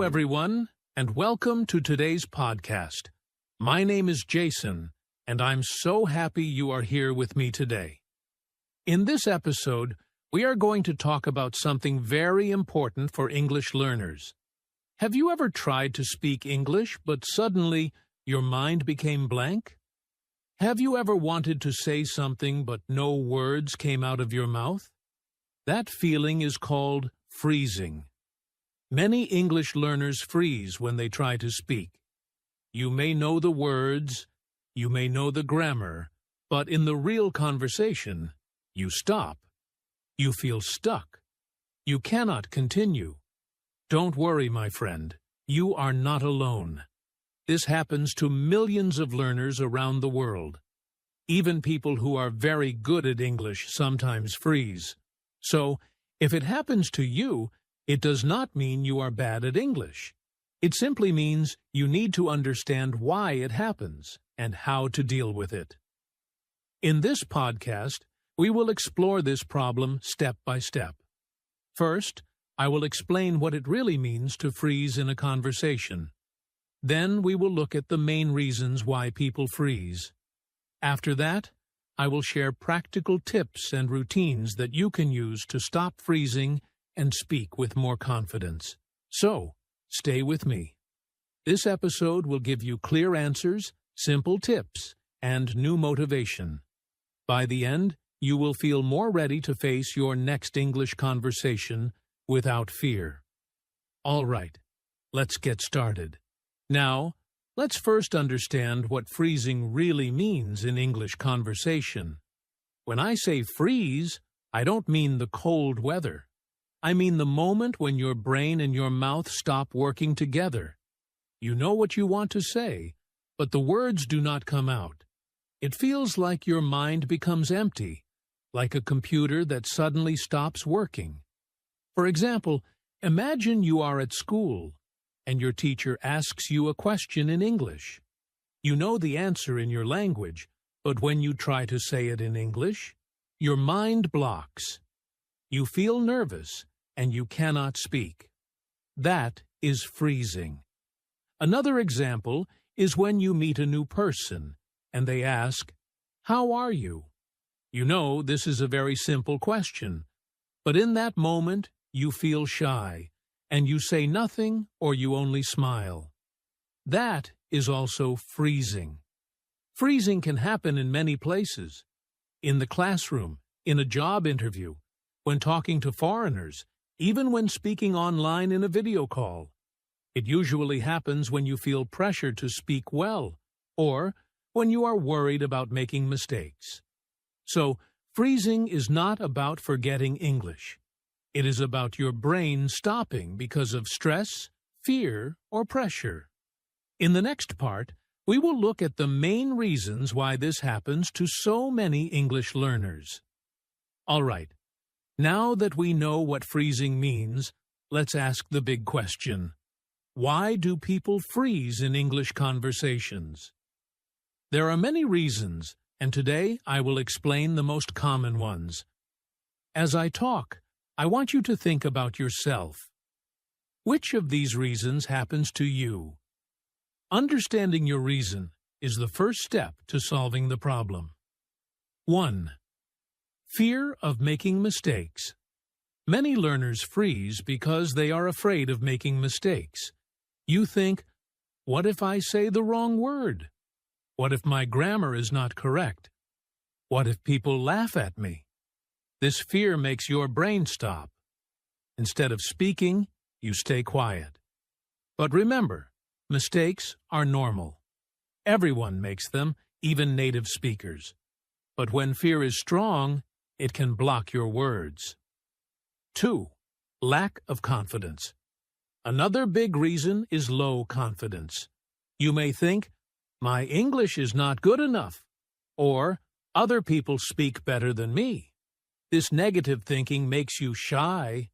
everyone, and welcome to today's podcast. My name is Jason, and I'm so happy you are here with me today. In this episode, we are going to talk about something very important for English learners. Have you ever tried to speak English, but suddenly your mind became blank? Have you ever wanted to say something, but no words came out of your mouth? That feeling is called freezing. Many English learners freeze when they try to speak. You may know the words, you may know the grammar, but in the real conversation, you stop. You feel stuck. You cannot continue. Don't worry, my friend. You are not alone. This happens to millions of learners around the world. Even people who are very good at English sometimes freeze. So, if it happens to you, it does not mean you are bad at English. It simply means you need to understand why it happens and how to deal with it. In this podcast, we will explore this problem step by step. First, I will explain what it really means to freeze in a conversation. Then we will look at the main reasons why people freeze. After that, I will share practical tips and routines that you can use to stop freezing and speak with more confidence. So, stay with me. This episode will give you clear answers, simple tips, and new motivation. By the end, you will feel more ready to face your next English conversation without fear. All right, let's get started. Now, let's first understand what freezing really means in English conversation. When I say freeze, I don't mean the cold weather. I mean the moment when your brain and your mouth stop working together. You know what you want to say, but the words do not come out. It feels like your mind becomes empty, like a computer that suddenly stops working. For example, imagine you are at school, and your teacher asks you a question in English. You know the answer in your language, but when you try to say it in English, your mind blocks. You feel nervous, and you cannot speak. That is freezing. Another example is when you meet a new person, and they ask, "How are you?" You know this is a very simple question, but in that moment you feel shy, and you say nothing or you only smile. That is also freezing. Freezing can happen in many places. In the classroom, in a job interview, when talking to foreigners, even when speaking online in a video call. It usually happens when you feel pressure to speak well, or when you are worried about making mistakes. So, freezing is not about forgetting English. It is about your brain stopping because of stress, fear, or pressure. In the next part, we will look at the main reasons why this happens to so many English learners. All right, now that we know what freezing means, let's ask the big question. Why do people freeze in English conversations? There are many reasons, and today I will explain the most common ones. As I talk, I want you to think about yourself. Which of these reasons happens to you? Understanding your reason is the first step to solving the problem. 1. Fear of making mistakes. Many learners freeze because they are afraid of making mistakes. You think, what if I say the wrong word? What if my grammar is not correct? What if people laugh at me? This fear makes your brain stop. Instead of speaking, you stay quiet. But remember, mistakes are normal. Everyone makes them, even native speakers. But when fear is strong, it can block your words. 2. Lack of confidence. Another big reason is low confidence. You may think, my English is not good enough, or other people speak better than me. This negative thinking makes you shy.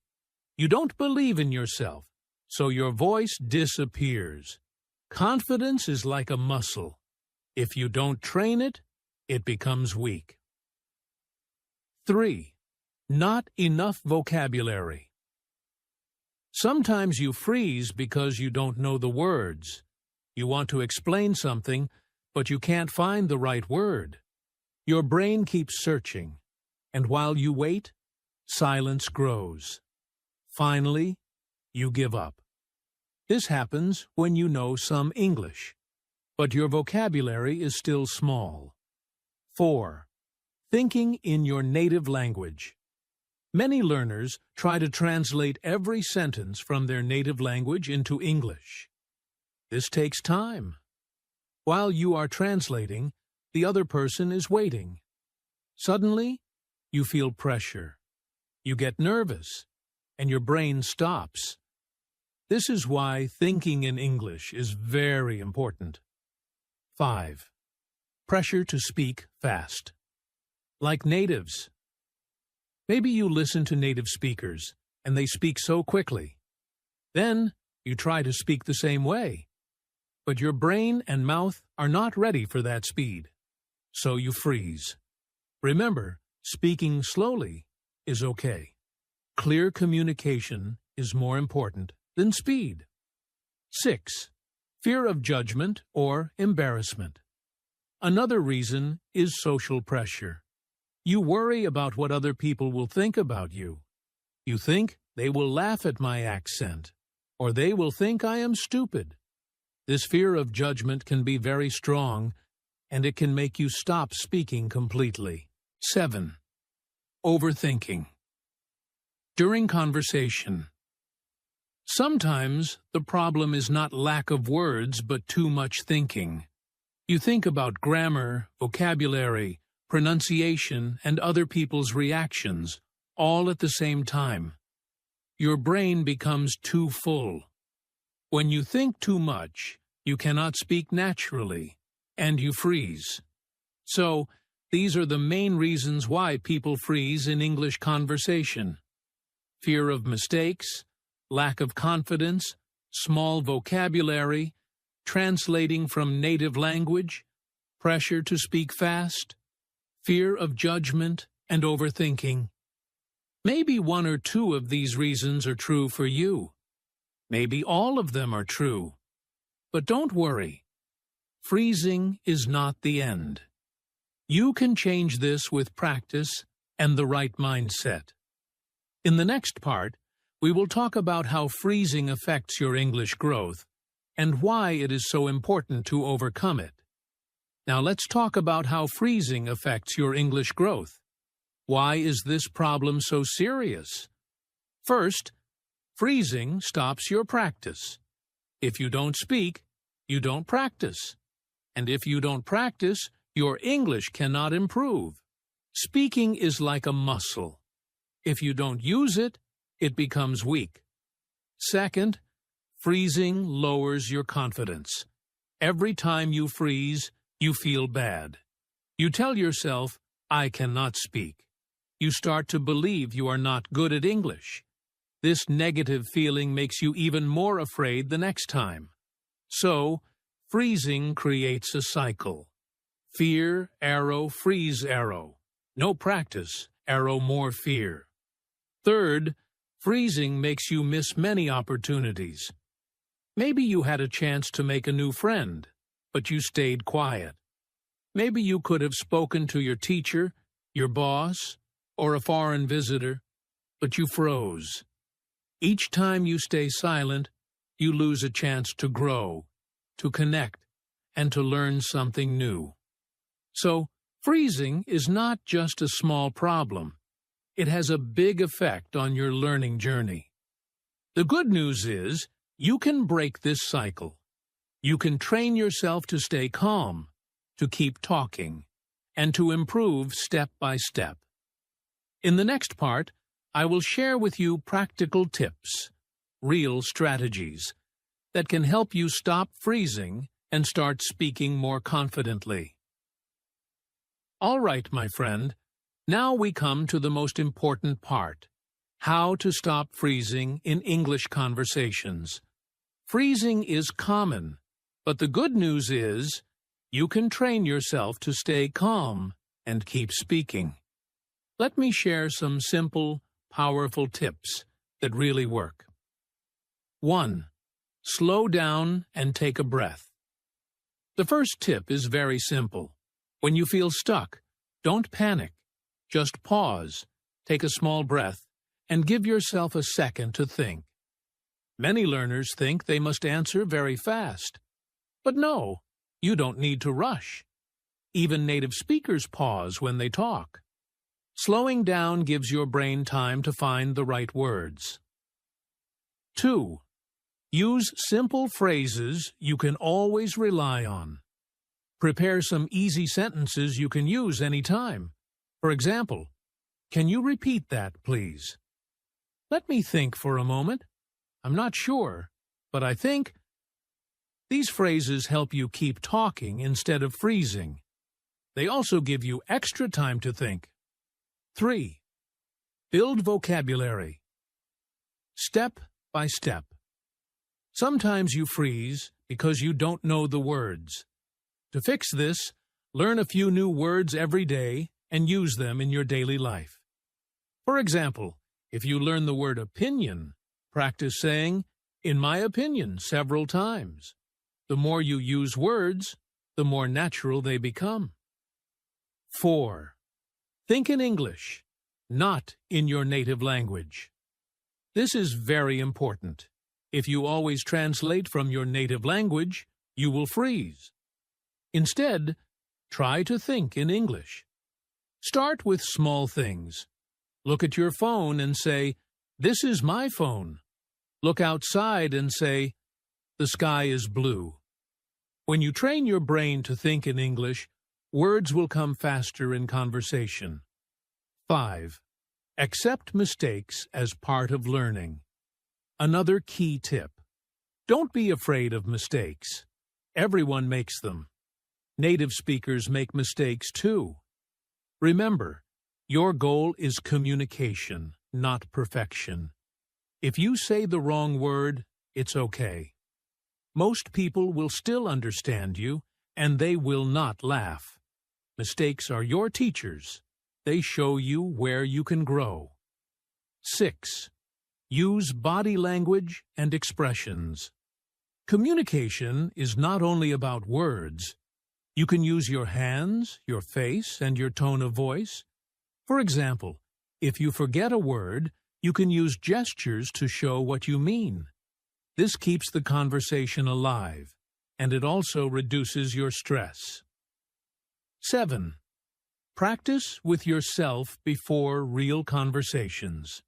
You don't believe in yourself, so your voice disappears. Confidence is like a muscle. If you don't train it, it becomes weak. 3. Not enough vocabulary. Sometimes you freeze because you don't know the words. You want to explain something, but you can't find the right word. Your brain keeps searching, and while you wait, silence grows. Finally, you give up. This happens when you know some English, but your vocabulary is still small. 4. Thinking in your native language. Many learners try to translate every sentence from their native language into English. This takes time. While you are translating, the other person is waiting. Suddenly, you feel pressure. You get nervous, and your brain stops. This is why thinking in English is very important. 5. Pressure to speak fast. Like natives. Maybe you listen to native speakers, and they speak so quickly. Then, you try to speak the same way. But your brain and mouth are not ready for that speed. So you freeze. Remember, speaking slowly is okay. Clear communication is more important than speed. 6. Fear of judgment or embarrassment. Another reason is social pressure. You worry about what other people will think about you. You think they will laugh at my accent, or they will think I am stupid. This fear of judgment can be very strong, and it can make you stop speaking completely. 7. Overthinking. During conversation. Sometimes the problem is not lack of words, but too much thinking. You think about grammar, vocabulary, pronunciation, and other people's reactions, all at the same time. Your brain becomes too full. When you think too much, you cannot speak naturally, and you freeze. So, these are the main reasons why people freeze in English conversation. Fear of mistakes, lack of confidence, small vocabulary, translating from native language, pressure to speak fast, fear of judgment, and overthinking. Maybe one or two of these reasons are true for you. Maybe all of them are true. But don't worry. Freezing is not the end. You can change this with practice and the right mindset. In the next part, we will talk about how freezing affects your English growth and why it is so important to overcome it. Now let's talk about how freezing affects your English growth. Why is this problem so serious? First, freezing stops your practice. If you don't speak, you don't practice. And if you don't practice, your English cannot improve. Speaking is like a muscle. If you don't use it, it becomes weak. Second, freezing lowers your confidence. Every time you freeze, you feel bad. You tell yourself, I cannot speak. You start to believe you are not good at English. This negative feeling makes you even more afraid the next time. So, freezing creates a cycle. Fear, arrow, freeze, arrow. No practice, arrow, more fear. Third, freezing makes you miss many opportunities. Maybe you had a chance to make a new friend, but you stayed quiet. Maybe you could have spoken to your teacher, your boss, or a foreign visitor, but you froze. Each time you stay silent, you lose a chance to grow, to connect, and to learn something new. So, freezing is not just a small problem. It has a big effect on your learning journey. The good news is, you can break this cycle. You can train yourself to stay calm, to keep talking, and to improve step by step. In the next part, I will share with you practical tips, real strategies, that can help you stop freezing and start speaking more confidently. All right, my friend, now we come to the most important part, how to stop freezing in English conversations. Freezing is common, but the good news is you can train yourself to stay calm and keep speaking. Let me share some simple, powerful tips that really work. 1. Slow down and take a breath. The first tip is very simple. When you feel stuck, don't panic. Just pause, take a small breath, and give yourself a second to think. Many learners think they must answer very fast. But no, you don't need to rush. Even native speakers pause when they talk. Slowing down gives your brain time to find the right words. 2. Use simple phrases you can always rely on. Prepare some easy sentences you can use anytime. For example, can you repeat that, please? Let me think for a moment. I'm not sure, but I think. These phrases help you keep talking instead of freezing. They also give you extra time to think. 3. Build vocabulary. Step by step. Sometimes you freeze because you don't know the words. To fix this, learn a few new words every day and use them in your daily life. For example, if you learn the word opinion, practice saying, "in my opinion," several times. The more you use words, the more natural they become. 4. Think in English, not in your native language. This is very important. If you always translate from your native language, you will freeze. Instead, try to think in English. Start with small things. Look at your phone and say, "This is my phone." Look outside and say, "The sky is blue." When you train your brain to think in English, words will come faster in conversation. 5. Accept mistakes as part of learning. Another key tip. Don't be afraid of mistakes. Everyone makes them. Native speakers make mistakes too. Remember, your goal is communication, not perfection. If you say the wrong word, it's okay. Most people will still understand you, and they will not laugh. Mistakes are your teachers. They show you where you can grow. 6. Use body language and expressions. Communication is not only about words. You can use your hands, your face, and your tone of voice. For example, if you forget a word, you can use gestures to show what you mean. This keeps the conversation alive, and it also reduces your stress. 7. Practice with yourself before real conversations.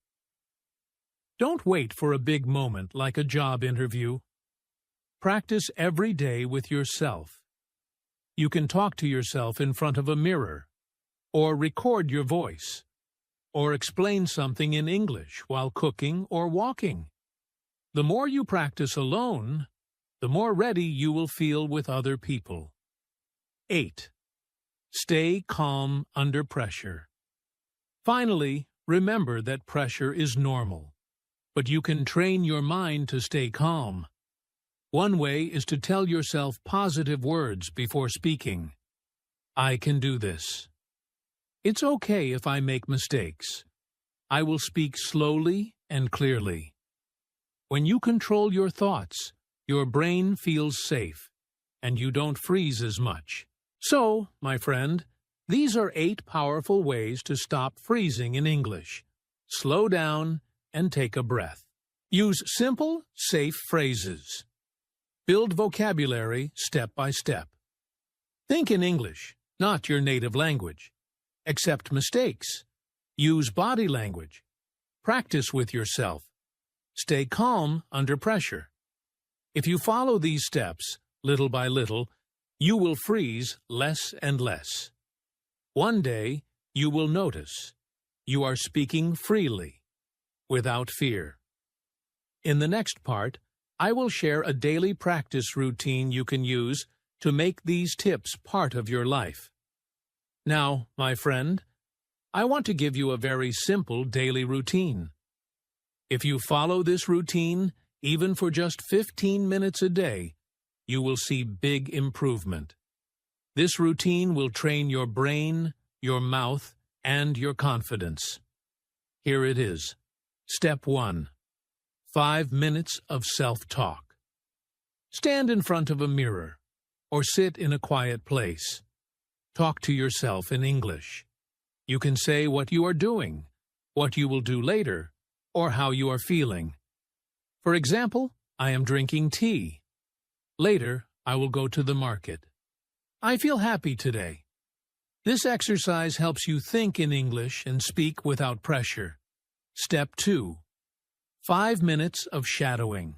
Don't wait for a big moment like a job interview. Practice every day with yourself. You can talk to yourself in front of a mirror, or record your voice, or explain something in English while cooking or walking. The more you practice alone, the more ready you will feel with other people. 8. Stay calm under pressure. Finally, remember that pressure is normal, but you can train your mind to stay calm. One way is to tell yourself positive words before speaking. I can do this. It's okay if I make mistakes. I will speak slowly and clearly. When you control your thoughts, your brain feels safe, and you don't freeze as much. So, my friend, these are 8 powerful ways to stop freezing in English. Slow down and take a breath. Use simple, safe phrases. Build vocabulary step by step. Think in English, not your native language. Accept mistakes. Use body language. Practice with yourself. Stay calm under pressure. If you follow these steps, little by little, you will freeze less and less. One day, you will notice you are speaking freely, without fear. In the next part, I will share a daily practice routine you can use to make these tips part of your life. Now, my friend, I want to give you a very simple daily routine. If you follow this routine, even for just 15 minutes a day, you will see big improvement. This routine will train your brain, your mouth, and your confidence. Here it is. Step 1. 5 minutes of self-talk. Stand in front of a mirror or sit in a quiet place. Talk to yourself in English. You can say what you are doing, what you will do later, or how you are feeling. For example, I am drinking tea. Later, I will go to the market. I feel happy today. This exercise helps you think in English and speak without pressure. Step 2. 5 minutes of shadowing.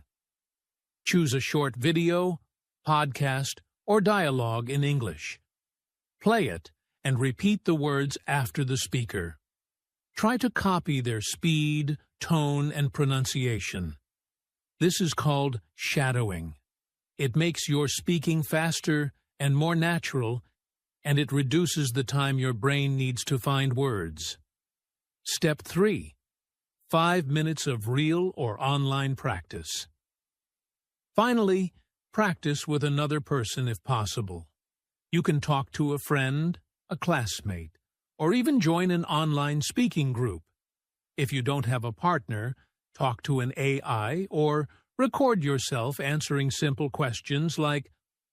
Choose a short video, podcast, or dialogue in English. Play it and repeat the words after the speaker. Try to copy their speed, tone, and pronunciation. This is called shadowing. It makes your speaking faster and more natural, and it reduces the time your brain needs to find words. Step 3. 5 minutes of real or online practice. Finally, practice with another person if possible. You can talk to a friend, a classmate, or even join an online speaking group. If you don't have a partner, talk to an AI or record yourself answering simple questions like,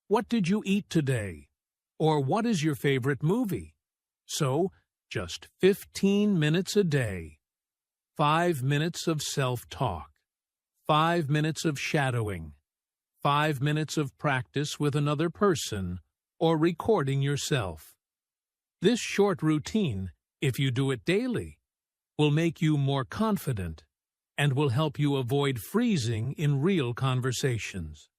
"What did you eat today?" or "What is your favorite movie?" So, just 15 minutes a day. 5 minutes of self-talk. 5 minutes of shadowing. 5 minutes of practice with another person or recording yourself. This short routine, if you do it daily, will make you more confident and will help you avoid freezing in real conversations.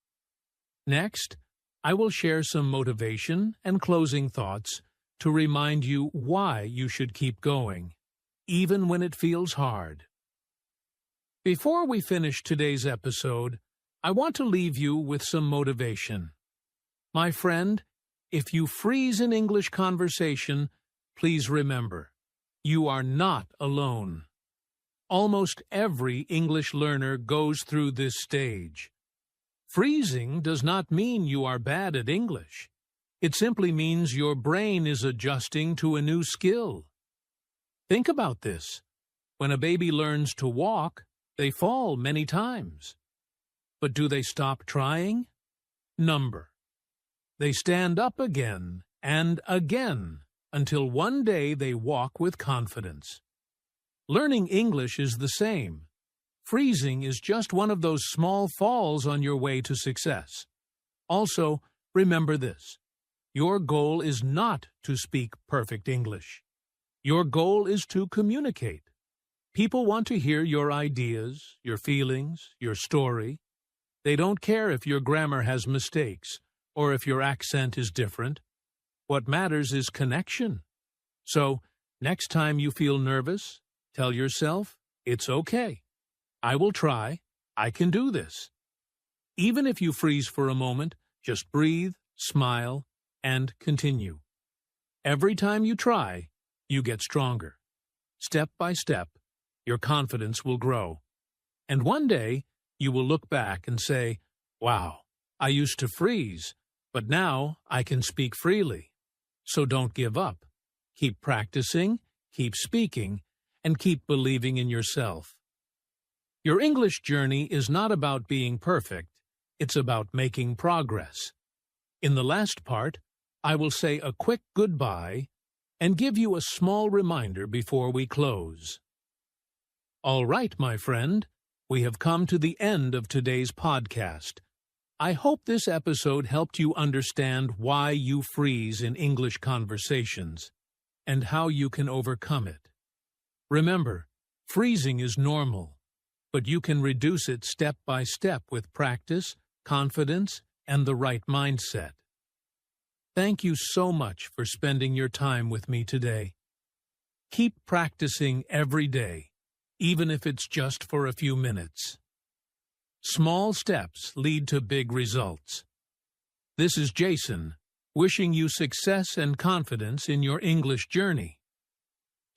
Next, I will share some motivation and closing thoughts to remind you why you should keep going, even when it feels hard. Before we finish today's episode, I want to leave you with some motivation. My friend, if you freeze in English conversation, please remember, you are not alone. Almost every English learner goes through this stage. Freezing does not mean you are bad at English. It simply means your brain is adjusting to a new skill. Think about this. When a baby learns to walk, they fall many times. But do they stop trying? Number. They stand up again and again until one day they walk with confidence. Learning English is the same. Freezing is just one of those small falls on your way to success. Also, remember this. Your goal is not to speak perfect English. Your goal is to communicate. People want to hear your ideas, your feelings, your story. They don't care if your grammar has mistakes or if your accent is different. What matters is connection. So, next time you feel nervous, tell yourself, it's okay. I will try. I can do this. Even if you freeze for a moment, just breathe, smile, and continue. Every time you try, you get stronger. Step by step, your confidence will grow. And one day, you will look back and say, "Wow, I used to freeze, but now I can speak freely." So don't give up. Keep practicing, keep speaking, and keep believing in yourself. Your English journey is not about being perfect, it's about making progress. In the last part, I will say a quick goodbye and give you a small reminder before we close. All right, my friend, we have come to the end of today's podcast. I hope this episode helped you understand why you freeze in English conversations and how you can overcome it. Remember, freezing is normal, but you can reduce it step by step with practice, confidence, and the right mindset. Thank you so much for spending your time with me today. Keep practicing every day, even if it's just for a few minutes. Small steps lead to big results. This is Jason, wishing you success and confidence in your English journey.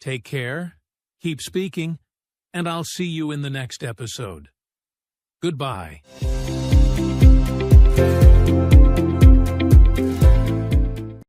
Take care, keep speaking, and I'll see you in the next episode. Goodbye.